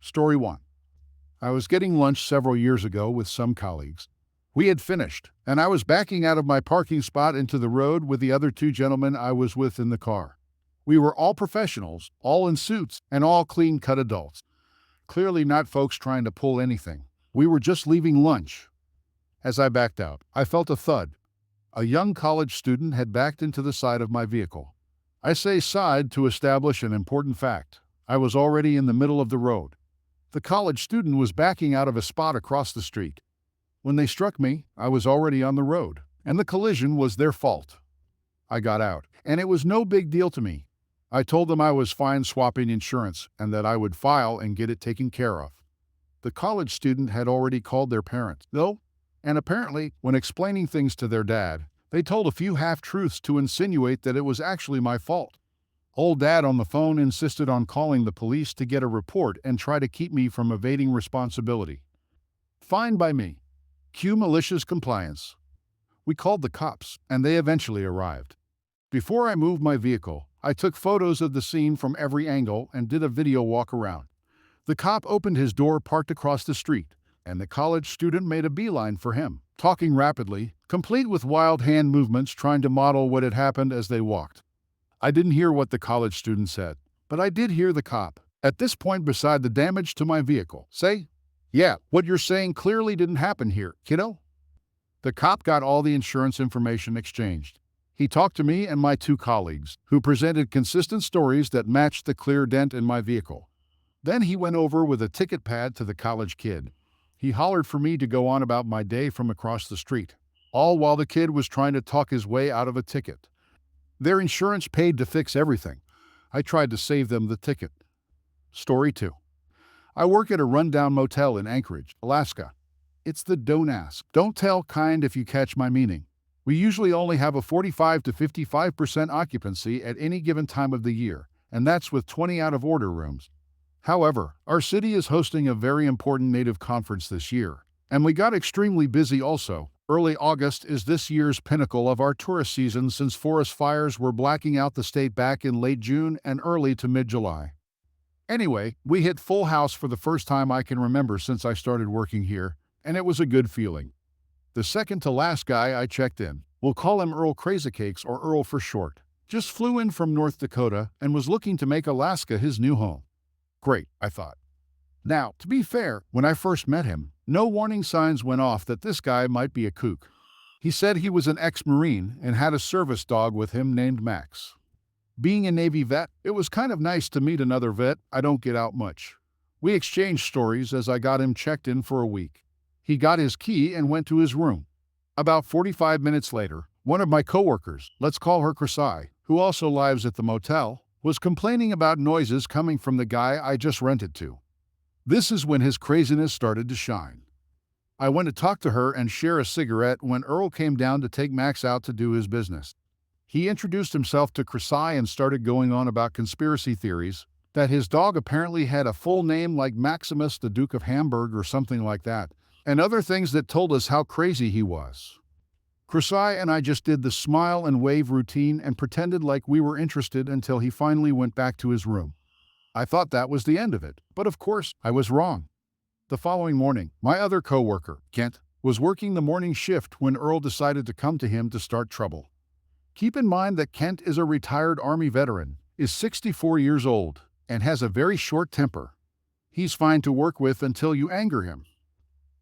Story 1. I was getting lunch several years ago with some colleagues. We had finished, and I was backing out of my parking spot into the road with the other two gentlemen I was with in the car. We were all professionals, all in suits, and all clean-cut adults. Clearly not folks trying to pull anything. We were just leaving lunch. As I backed out, I felt a thud. A young college student had backed into the side of my vehicle. I say side to establish an important fact. I was already in the middle of the road. The college student was backing out of a spot across the street. When they struck me, I was already on the road, and the collision was their fault. I got out, and it was no big deal to me. I told them I was fine swapping insurance and that I would file and get it taken care of. The college student had already called their parents, though, and apparently, when explaining things to their dad, they told a few half-truths to insinuate that it was actually my fault. Old Dad on the phone insisted on calling the police to get a report and try to keep me from evading responsibility. Fine by me. Cue malicious compliance. We called the cops, and they eventually arrived. Before I moved my vehicle, I took photos of the scene from every angle and did a video walk around. The cop opened his door parked across the street, and the college student made a beeline for him, talking rapidly, complete with wild hand movements trying to model what had happened as they walked. I didn't hear what the college student said, but I did hear the cop, at this point beside the damage to my vehicle, say, "Yeah, what you're saying clearly didn't happen here, kiddo." The cop got all the insurance information exchanged. He talked to me and my two colleagues, who presented consistent stories that matched the clear dent in my vehicle. Then he went over with a ticket pad to the college kid. He hollered for me to go on about my day from across the street, all while the kid was trying to talk his way out of a ticket. Their insurance paid to fix everything. I tried to save them the ticket. Story 2. I work at a rundown motel in Anchorage, Alaska. It's the don't ask, don't tell kind if you catch my meaning. We usually only have a 45 to 55% occupancy at any given time of the year, and that's with 20 out-of-order rooms. However, our city is hosting a very important Native conference this year, and we got extremely busy also. Early August is this year's pinnacle of our tourist season since forest fires were blacking out the state back in late June and early to mid-July. Anyway, we hit full house for the first time I can remember since I started working here, and it was a good feeling. The second to last guy I checked in, we'll call him Earl Crazycakes or Earl for short, just flew in from North Dakota and was looking to make Alaska his new home. Great, I thought. Now, to be fair, when I first met him, no warning signs went off that this guy might be a kook. He said he was an ex-Marine and had a service dog with him named Max. Being a Navy vet, it was kind of nice to meet another vet I don't get out much. We exchanged stories as I got him checked in for a week. He got his key and went to his room. About 45 minutes later, one of my coworkers, let's call her Chrisai, who also lives at the motel, was complaining about noises coming from the guy I just rented to. This is when his craziness started to shine. I went to talk to her and share a cigarette when Earl came down to take Max out to do his business. He introduced himself to Chrisai and started going on about conspiracy theories, that his dog apparently had a full name like Maximus the Duke of Hamburg or something like that, and other things that told us how crazy he was. Chrisai and I just did the smile and wave routine and pretended like we were interested until he finally went back to his room. I thought that was the end of it, but of course, I was wrong. The following morning, my other coworker, Kent, was working the morning shift when Earl decided to come to him to start trouble. Keep in mind that Kent is a retired Army veteran, is 64 years old, and has a very short temper. He's fine to work with until you anger him.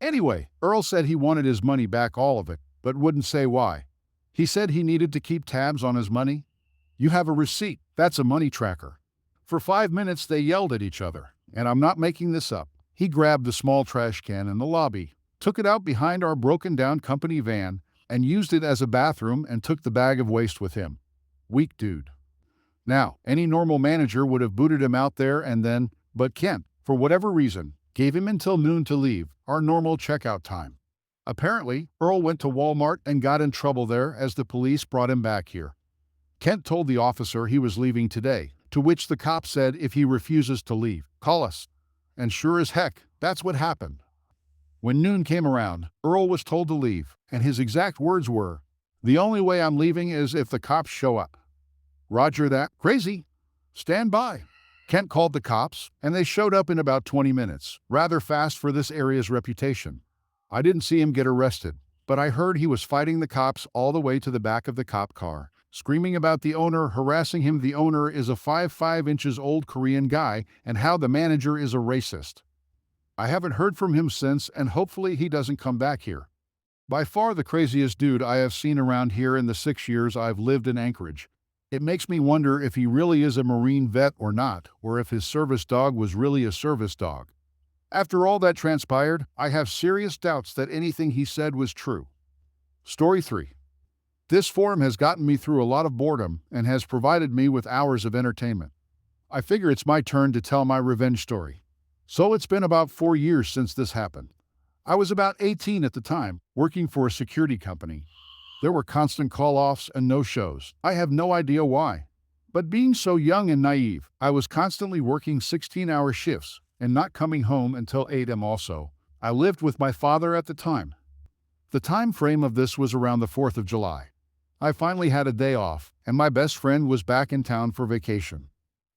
Anyway, Earl said he wanted his money back, all of it, but wouldn't say why. He said he needed to keep tabs on his money. You have a receipt, that's a money tracker. For 5 minutes they yelled at each other, and I'm not making this up. He grabbed the small trash can in the lobby, took it out behind our broken-down company van, and used it as a bathroom and took the bag of waste with him. Weak dude. Now, any normal manager would have booted him out there and then, but Kent, for whatever reason, gave him until noon to leave, our normal checkout time. Apparently, Earl went to Walmart and got in trouble there as the police brought him back here. Kent told the officer he was leaving today, to which the cop said if he refuses to leave, call us. And sure as heck, that's what happened. When noon came around, Earl was told to leave, and his exact words were, "The only way I'm leaving is if the cops show up." Roger that. Crazy. Stand by. Kent called the cops, and they showed up in about 20 minutes, rather fast for this area's reputation. I didn't see him get arrested, but I heard he was fighting the cops all the way to the back of the cop car, screaming about the owner harassing him. The owner is a 5 inches old Korean guy, and how the manager is a racist. I haven't heard from him since, and hopefully he doesn't come back here. By far the craziest dude I have seen around here in the 6 years I've lived in Anchorage. It makes me wonder if he really is a Marine vet or not, or if his service dog was really a service dog. After all that transpired, I have serious doubts that anything he said was true. Story 3. This forum has gotten me through a lot of boredom and has provided me with hours of entertainment. I figure it's my turn to tell my revenge story. So it's been about 4 years since this happened. I was about 18 at the time, working for a security company. There were constant call-offs and no-shows. I have no idea why. But being so young and naive, I was constantly working 16-hour shifts and not coming home until 8 a.m. also. I lived with my father at the time. The time frame of this was around the 4th of July. I finally had a day off, and my best friend was back in town for vacation.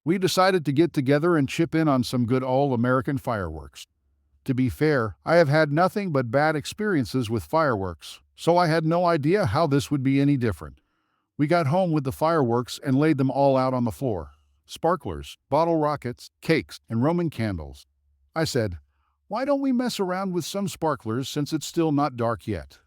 We decided to get together and chip in on some good old American fireworks. To be fair, I have had nothing but bad experiences with fireworks, so I had no idea how this would be any different. We got home with the fireworks and laid them all out on the floor. Sparklers, bottle rockets, cakes, and Roman candles. I said, "Why don't we mess around with some sparklers since it's still not dark yet?"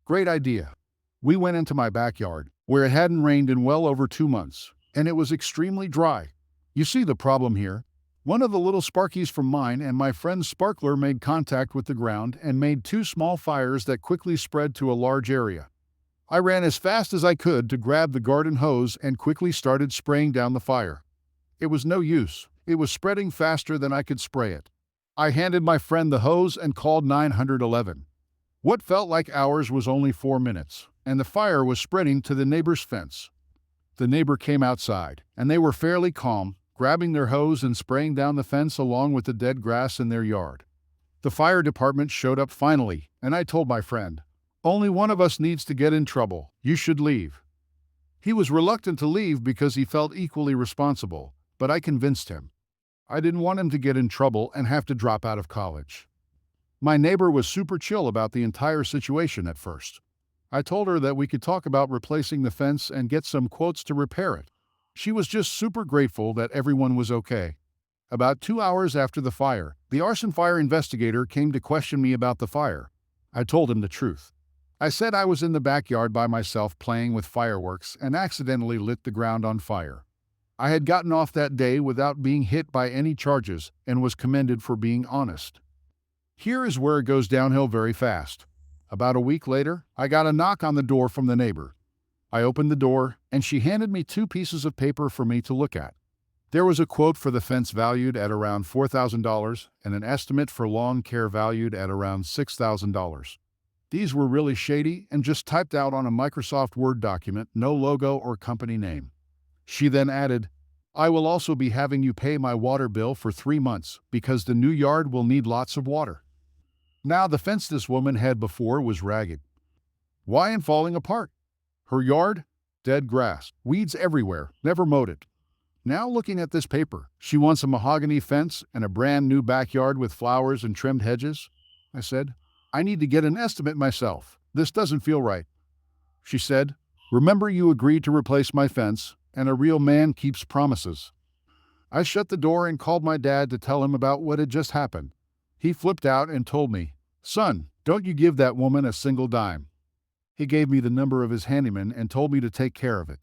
Great idea. We went into my backyard, where it hadn't rained in well over 2 months, and it was extremely dry. You see the problem here? One of the little sparkies from mine and my friend's sparkler made contact with the ground and made 2 small fires that quickly spread to a large area. I ran as fast as I could to grab the garden hose and quickly started spraying down the fire. It was no use. It was spreading faster than I could spray it. I handed my friend the hose and called 911. What felt like hours was only 4 minutes, and the fire was spreading to the neighbor's fence. The neighbor came outside, and they were fairly calm, grabbing their hose and spraying down the fence along with the dead grass in their yard. The fire department showed up finally, and I told my friend, "Only one of us needs to get in trouble. You should leave." He was reluctant to leave because he felt equally responsible, but I convinced him. I didn't want him to get in trouble and have to drop out of college. My neighbor was super chill about the entire situation at first. I told her that we could talk about replacing the fence and get some quotes to repair it. She was just super grateful that everyone was okay. About 2 hours after the fire, the arson fire investigator came to question me about the fire. I told him the truth. I said I was in the backyard by myself playing with fireworks and accidentally lit the ground on fire. I had gotten off that day without being hit by any charges and was commended for being honest. Here is where it goes downhill very fast. About a week later, I got a knock on the door from the neighbor. I opened the door, and she handed me 2 pieces of paper for me to look at. There was a quote for the fence valued at around $4,000 and an estimate for lawn care valued at around $6,000. These were really shady and just typed out on a Microsoft Word document, no logo or company name. She then added, "I will also be having you pay my water bill for 3 months because the new yard will need lots of water." Now the fence this woman had before was ragged. Why and falling apart? Her yard? Dead grass, weeds everywhere, never mowed it. Now looking at this paper, she wants a mahogany fence and a brand new backyard with flowers and trimmed hedges. I said, "I need to get an estimate myself. This doesn't feel right." She said, "Remember you agreed to replace my fence, and a real man keeps promises." I shut the door and called my dad to tell him about what had just happened. He flipped out and told me, "Son, don't you give that woman a single dime." He gave me the number of his handyman and told me to take care of it.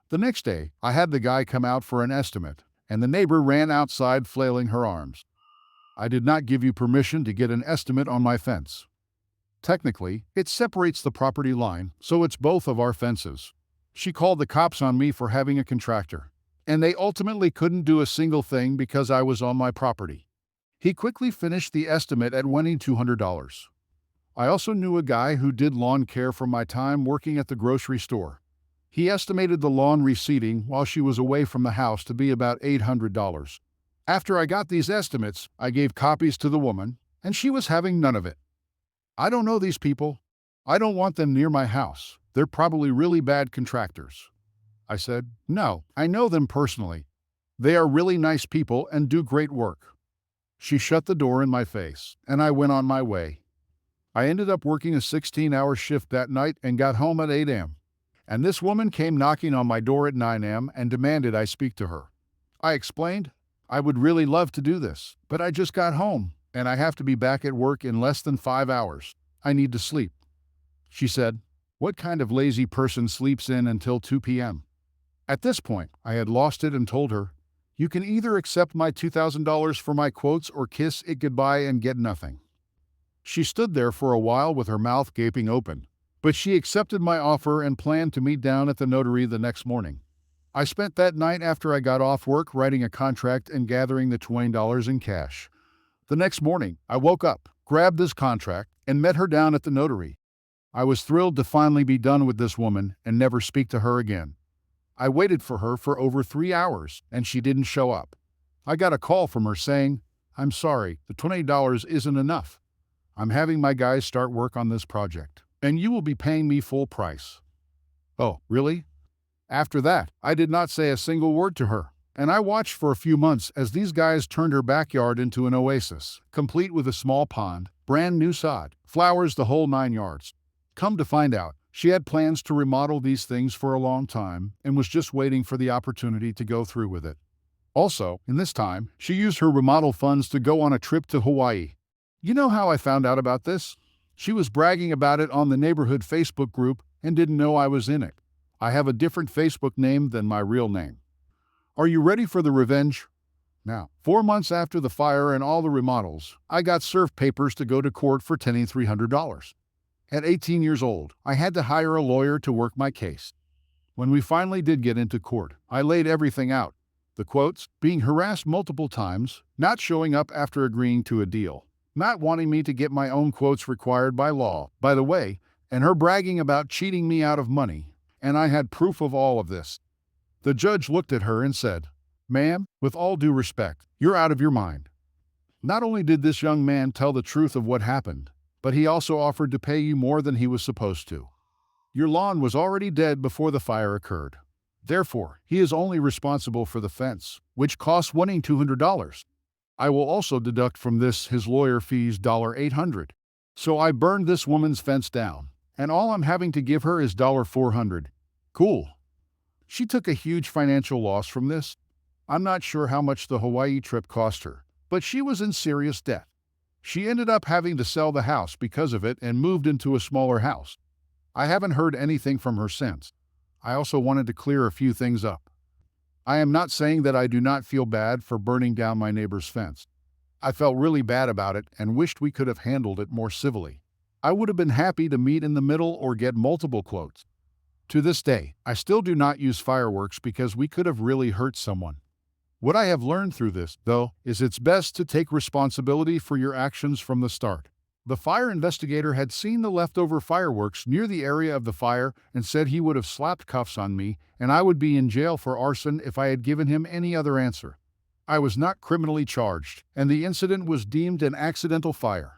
The next day, I had the guy come out for an estimate, and the neighbor ran outside flailing her arms. "I did not give you permission to get an estimate on my fence. Technically, it separates the property line, so it's both of our fences." She called the cops on me for having a contractor, and they ultimately couldn't do a single thing because I was on my property. He quickly finished the estimate at winning $200. I also knew a guy who did lawn care from my time working at the grocery store. He estimated the lawn reseeding while she was away from the house to be about $800. After I got these estimates, I gave copies to the woman, and she was having none of it. "I don't know these people. I don't want them near my house. They're probably really bad contractors." I said, "No, I know them personally." They are really nice people and do great work." She shut the door in my face, and I went on my way. I ended up working a 16-hour shift that night and got home at 8 a.m. And this woman came knocking on my door at 9 a.m. and demanded I speak to her. I explained, "I would really love to do this, but I just got home, and I have to be back at work in less than 5 hours. I need to sleep." She said, "What kind of lazy person sleeps in until 2 p.m.? At this point, I had lost it and told her, "You can either accept my $2,000 for my quotes or kiss it goodbye and get nothing." She stood there for a while with her mouth gaping open, but she accepted my offer and planned to meet down at the notary the next morning. I spent that night after I got off work writing a contract and gathering the $20 in cash. The next morning, I woke up, grabbed this contract, and met her down at the notary. I was thrilled to finally be done with this woman and never speak to her again. I waited for her for over 3 hours, and she didn't show up. I got a call from her saying, "I'm sorry, the $20 isn't enough. I'm having my guys start work on this project, and you will be paying me full price." Oh, really? After that, I did not say a single word to her, and I watched for a few months as these guys turned her backyard into an oasis, complete with a small pond, brand new sod, flowers, the whole 9 yards. Come to find out, she had plans to remodel these things for a long time and was just waiting for the opportunity to go through with it. Also, in this time, she used her remodel funds to go on a trip to Hawaii. You know how I found out about this? She was bragging about it on the neighborhood Facebook group and didn't know I was in it. I have a different Facebook name than my real name. Are you ready for the revenge? Now, 4 months after the fire and all the remodels, I got served papers to go to court for $2,300. At 18 years old, I had to hire a lawyer to work my case. When we finally did get into court, I laid everything out. The quotes, being harassed multiple times, not showing up after agreeing to a deal, not wanting me to get my own quotes required by law, by the way, and her bragging about cheating me out of money, and I had proof of all of this. The judge looked at her and said, "Ma'am, with all due respect, you're out of your mind." Not only did this young man tell the truth of what happened, but he also offered to pay you more than he was supposed to. Your lawn was already dead before the fire occurred. Therefore, he is only responsible for the fence, which cost $200. I will also deduct from this his lawyer fees $800. So I burned this woman's fence down, and all I'm having to give her is $400. Cool. She took a huge financial loss from this. I'm not sure how much the Hawaii trip cost her, but she was in serious debt. She ended up having to sell the house because of it and moved into a smaller house. I haven't heard anything from her since. I also wanted to clear a few things up. I am not saying that I do not feel bad for burning down my neighbor's fence. I felt really bad about it and wished we could have handled it more civilly. I would have been happy to meet in the middle or get multiple quotes. To this day, I still do not use fireworks because we could have really hurt someone. What I have learned through this, though, is it's best to take responsibility for your actions from the start. The fire investigator had seen the leftover fireworks near the area of the fire and said he would have slapped cuffs on me and I would be in jail for arson if I had given him any other answer. I was not criminally charged, and the incident was deemed an accidental fire.